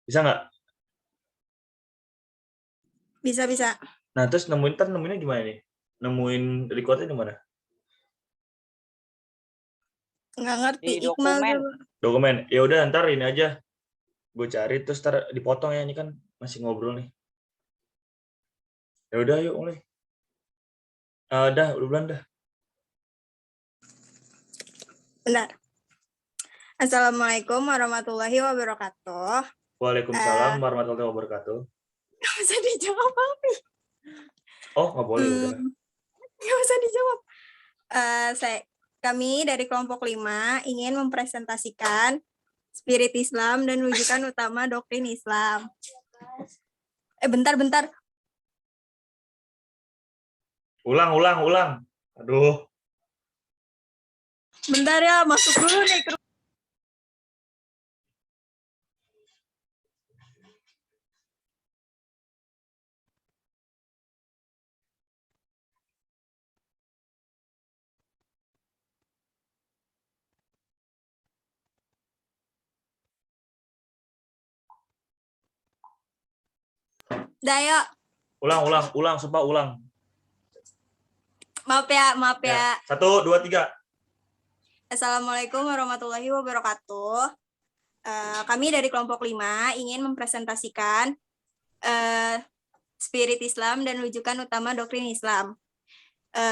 Bisa nggak? Bisa. Nah, terus nemuinnya gimana nih? Nemuin recordnya di mana? Nggak ngerti. Di Iqmal dokumen. coba. Dokumen. Ya udah ntar ini aja. Gue cari terus ntar dipotong ya, ini kan masih ngobrol nih. Ya udah yuk mulai. Udah bulan dah. Bentar. Assalamualaikum warahmatullahi wabarakatuh. Waalaikumsalam warahmatullahi wabarakatuh. Nggak usah dijawab, Papi. Oh, nggak boleh ya udah. Nggak usah dijawab. Kami dari kelompok 5 ingin mempresentasikan spirit Islam dan rujukan utama doktrin Islam. Bentar. Ulang. Aduh. Bentar ya, masuk dulu nih. Dayo. Ulang, sumpah ulang. Maaf ya. 1, 2, 3. Assalamualaikum warahmatullahi wabarakatuh. Kami dari kelompok 5 ingin mempresentasikan spirit Islam dan rujukan utama doktrin Islam.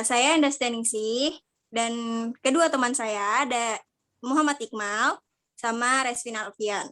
Saya Understanding sih, dan kedua teman saya ada Muhammad Iqmal sama Resvina Alfian.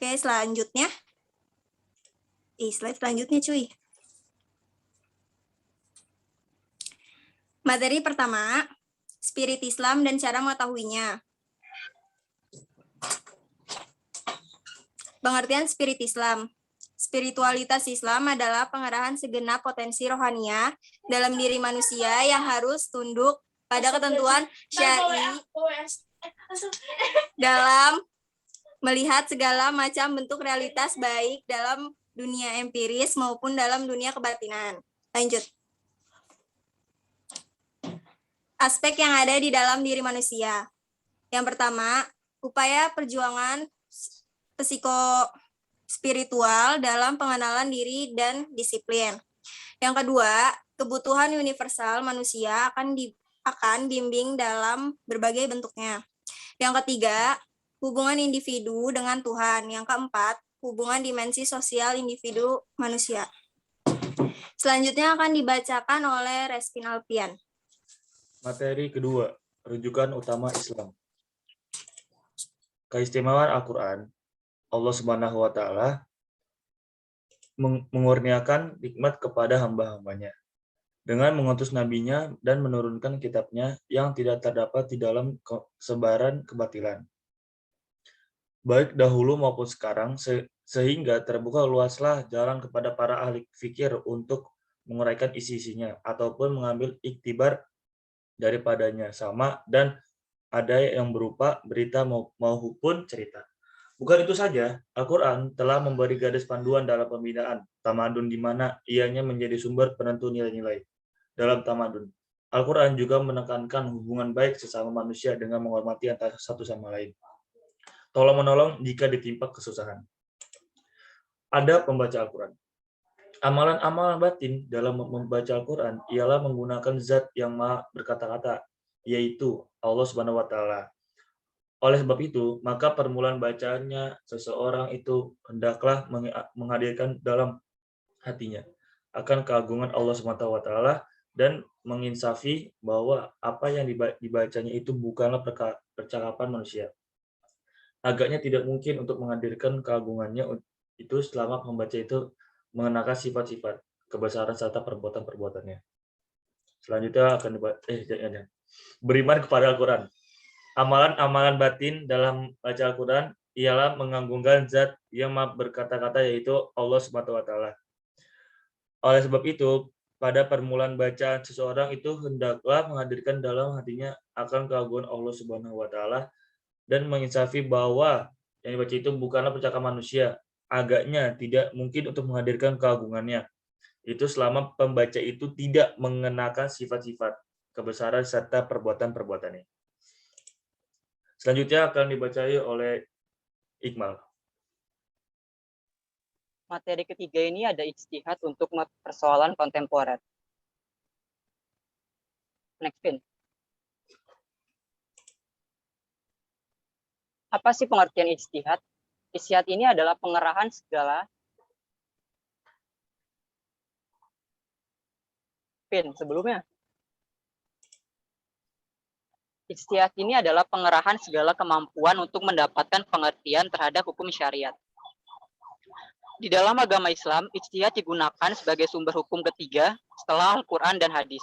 Oke, selanjutnya. Slide selanjutnya cuy. Materi pertama, spirit Islam dan cara mengetahuinya. Pengertian spirit Islam. Spiritualitas Islam adalah pengerahan segenap potensi rohania dalam diri manusia yang harus tunduk pada ketentuan syar'i dalam melihat segala macam bentuk realitas baik dalam dunia empiris maupun dalam dunia kebatinan. Lanjut. Aspek yang ada di dalam diri manusia. Yang pertama, upaya perjuangan psikospiritual dalam pengenalan diri dan disiplin. Yang kedua, kebutuhan universal manusia akan bimbing dalam berbagai bentuknya. Yang ketiga, hubungan individu dengan Tuhan. Yang keempat, hubungan dimensi sosial individu manusia. Selanjutnya akan dibacakan oleh Resvina Alfian. Materi kedua, rujukan utama Islam. Keistimewaan Al-Quran, Allah Subhanahu wa Ta'ala mengurniakan nikmat kepada hamba-hambanya dengan mengutus nabinya dan menurunkan kitabnya yang tidak terdapat di dalam sebaran kebatilan, baik dahulu maupun sekarang, sehingga terbuka luaslah jalan kepada para ahli fikir untuk menguraikan isi-isinya ataupun mengambil iktibar daripadanya, sama dan ada yang berupa berita maupun cerita. Bukan itu saja, Al-Quran telah memberi garis panduan dalam pembinaan tamadun di mana ianya menjadi sumber penentu nilai-nilai dalam tamadun. Al-Quran juga menekankan hubungan baik sesama manusia dengan menghormati antara satu sama lain. Tolong-menolong jika ditimpa kesusahan. Ada pembaca Al-Quran. Amalan-amalan batin dalam membaca Al-Quran ialah menggunakan zat yang maha berkata-kata, yaitu Allah Subhanahu wa Ta'ala. Oleh sebab itu, maka permulaan bacaannya seseorang itu hendaklah menghadirkan dalam hatinya akan keagungan Allah Subhanahu wa Ta'ala dan menginsafi bahwa apa yang dibacanya itu bukanlah percakapan manusia. Agaknya tidak mungkin untuk menghadirkan keagungannya itu selama pembaca itu mengenakan sifat-sifat kebesaran serta perbuatan-perbuatannya. Selanjutnya akan beriman kepada Al-Quran. Amalan-amalan batin dalam baca Al-Quran ialah mengagungkan zat yang maha berkata-kata, yaitu Allah Subhanahu wa Ta'ala. Oleh sebab itu, pada permulaan bacaan seseorang itu hendaklah menghadirkan dalam hatinya akan keagungan Allah Subhanahu wa Ta'ala dan menginsafi bahwa yang dibaca itu bukanlah percakapan manusia. Agaknya tidak mungkin untuk menghadirkan keagungannya. Itu selama pembaca itu tidak mengenakan sifat-sifat kebesaran serta perbuatan-perbuatannya. Selanjutnya akan dibacai oleh Iqmal. Materi ketiga ini ada ijtihad untuk persoalan kontemporer. Next pin. Apa sih pengertian ijtihad? Ijtihad ini adalah pengerahan segala pin sebelumnya. Ijtihad ini adalah pengerahan segala kemampuan untuk mendapatkan pengertian terhadap hukum syariat. Di dalam agama Islam, ijtihad digunakan sebagai sumber hukum ketiga setelah Al-Quran dan hadis.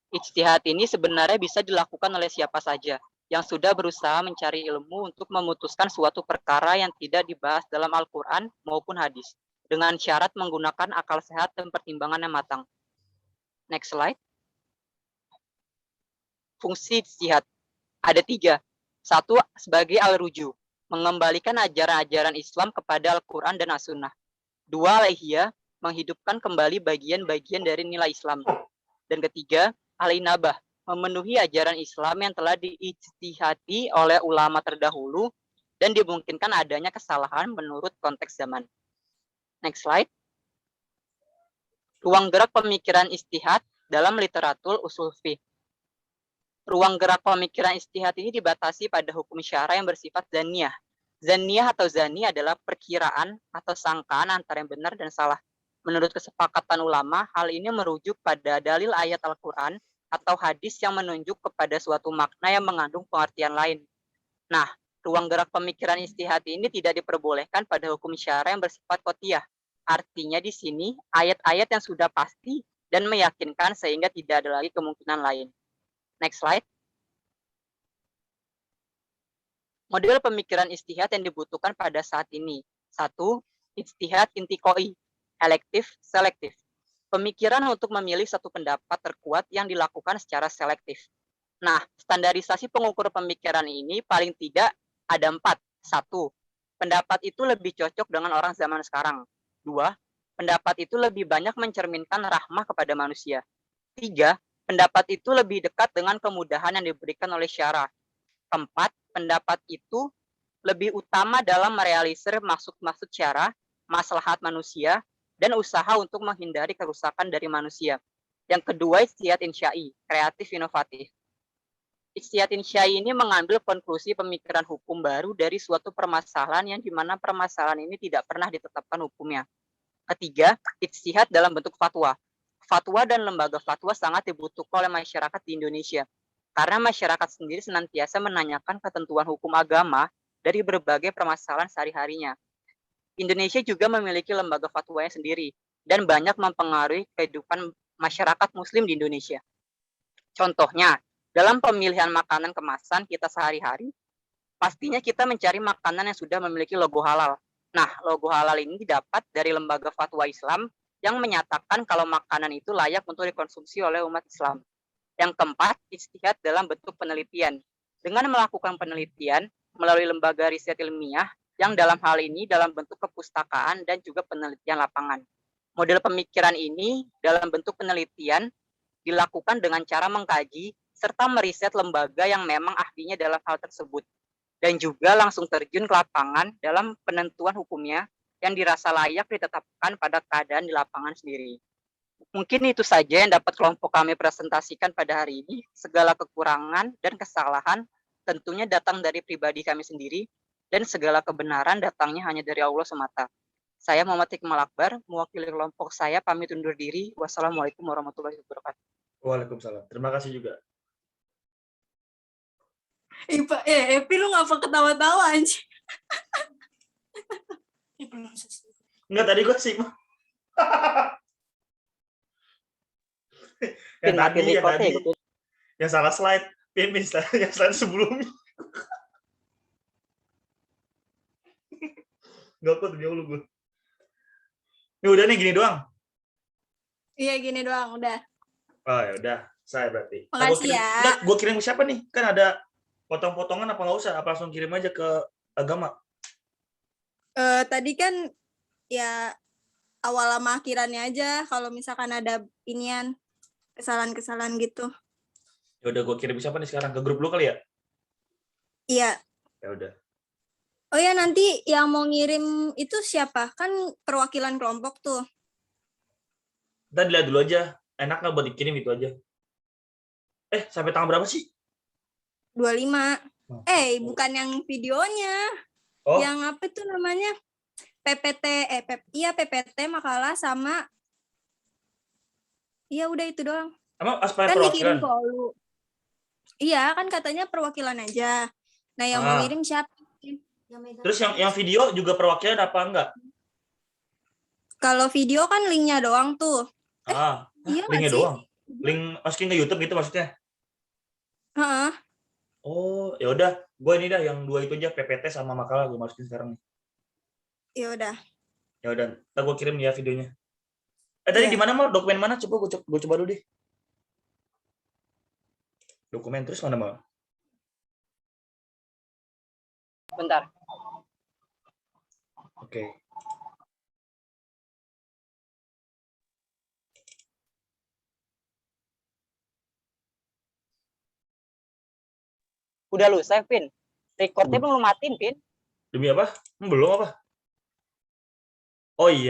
Ijtihad ini sebenarnya bisa dilakukan oleh siapa saja yang sudah berusaha mencari ilmu untuk memutuskan suatu perkara yang tidak dibahas dalam Al-Quran maupun hadis, dengan syarat menggunakan akal sehat dan pertimbangan yang matang. Next slide. Fungsi ijtihad ada 3. 1. Sebagai al-ruju, mengembalikan ajaran-ajaran Islam kepada Al-Quran dan As-Sunnah. 2. Al-ihya, menghidupkan kembali bagian-bagian dari nilai Islam. Dan ketiga, al-inabah, memenuhi ajaran Islam yang telah diijtihadi oleh ulama terdahulu dan dimungkinkan adanya kesalahan menurut konteks zaman. Next slide. Ruang gerak pemikiran ijtihad dalam literatur usul fiqh. Ruang gerak pemikiran ijtihad ini dibatasi pada hukum syara yang bersifat zaniyah. Zaniyah atau zani adalah perkiraan atau sangkaan antara yang benar dan salah. Menurut kesepakatan ulama, hal ini merujuk pada dalil ayat Al-Quran atau hadis yang menunjuk kepada suatu makna yang mengandung pengertian lain. Nah, ruang gerak pemikiran ijtihad ini tidak diperbolehkan pada hukum syara yang bersifat qot'iyah. Artinya di sini ayat-ayat yang sudah pasti dan meyakinkan sehingga tidak ada lagi kemungkinan lain. Next slide. Model pemikiran ijtihad yang dibutuhkan pada saat ini. 1. Ijtihad intiqai, elektif, selektif. Pemikiran untuk memilih satu pendapat terkuat yang dilakukan secara selektif. Nah, standarisasi pengukur pemikiran ini paling tidak ada 4. 1. Pendapat itu lebih cocok dengan orang zaman sekarang. 2. Pendapat itu lebih banyak mencerminkan rahmah kepada manusia. 3. Pendapat itu lebih dekat dengan kemudahan yang diberikan oleh syara. 4. Pendapat itu lebih utama dalam merealisir maksud-maksud syara, maslahat manusia, dan usaha untuk menghindari kerusakan dari manusia. Yang kedua, ijtihad insya'i, kreatif inovatif. Ijtihad insya'i ini mengambil konklusi pemikiran hukum baru dari suatu permasalahan yang dimana permasalahan ini tidak pernah ditetapkan hukumnya. Ketiga, ijtihad dalam bentuk fatwa. Fatwa dan lembaga fatwa sangat dibutuhkan oleh masyarakat di Indonesia. Karena masyarakat sendiri senantiasa menanyakan ketentuan hukum agama dari berbagai permasalahan sehari-harinya. Indonesia juga memiliki lembaga fatwanya sendiri dan banyak mempengaruhi kehidupan masyarakat muslim di Indonesia. Contohnya, dalam pemilihan makanan kemasan kita sehari-hari, pastinya kita mencari makanan yang sudah memiliki logo halal. Nah, logo halal ini didapat dari lembaga fatwa Islam yang menyatakan kalau makanan itu layak untuk dikonsumsi oleh umat Islam. Yang keempat, ijtihad dalam bentuk penelitian. Dengan melakukan penelitian melalui lembaga riset ilmiah yang dalam hal ini dalam bentuk kepustakaan dan juga penelitian lapangan. Model pemikiran ini dalam bentuk penelitian dilakukan dengan cara mengkaji serta meriset lembaga yang memang ahlinya dalam hal tersebut. Dan juga langsung terjun ke lapangan dalam penentuan hukumnya yang dirasa layak ditetapkan pada keadaan di lapangan sendiri. Mungkin itu saja yang dapat kelompok kami presentasikan pada hari ini. Segala kekurangan dan kesalahan tentunya datang dari pribadi kami sendiri, dan segala kebenaran datangnya hanya dari Allah semata. Saya Muhammad Hikmal Akbar, mewakili kelompok saya pamit undur diri. Wassalamualaikum warahmatullahi wabarakatuh. Waalaikumsalam. Terima kasih juga. Epi lu ngapa ketawa-tawa anjing? Enggak, tadi gue sih. Yang salah slide. Yang slide sebelumnya. Enggak kok, demi Allah gue. Ini udah nih, gini doang? Iya, gini doang, udah. Oh ya udah, saya berarti. Makasih ya. Gue kirim ke siapa nih? Kan ada potong-potongan apa nggak usah? Apa langsung kirim aja ke agama? Tadi kan ya awal sama akhirannya aja. Kalau misalkan ada inian kesalahan-kesalahan gitu. Ya udah, gue kirim ke siapa nih sekarang? Ke grup lu kali ya? Iya. Ya udah. Oh ya, nanti yang mau ngirim itu siapa? Kan perwakilan kelompok tuh. Kita dilihat dulu aja. Enak nggak buat dikirim itu aja. Sampai tanggal berapa sih? 25. Oh. Bukan yang videonya. Oh, Yang apa itu namanya? PPT, PPT makalah sama. Iya, udah itu doang. emang aspek Kan dikirim perwakilan? ke Olu. Iya, kan katanya perwakilan aja. Nah, yang mau ngirim siapa? Terus yang video juga perwakilan apa enggak? Kalau video kan linknya doang tuh. Iya nggak Linknya sih? doang. Link masukin ke YouTube gitu maksudnya? Heeh. Oh, ya udah. Gue ini dah yang 2 itu aja, PPT sama makalah gue masukin sekarang nih. Ya udah. Ya udah, ntar gue kirim ya videonya. Tadi Iya. di mana mal? Dokumen mana? Coba gue coba dulu deh. Dokumen terus mana mal? Bentar. Oke. Udah lu save, Pin. Recordnya belum lu matiin, Pin. Demi apa? Belum apa? Oh iya.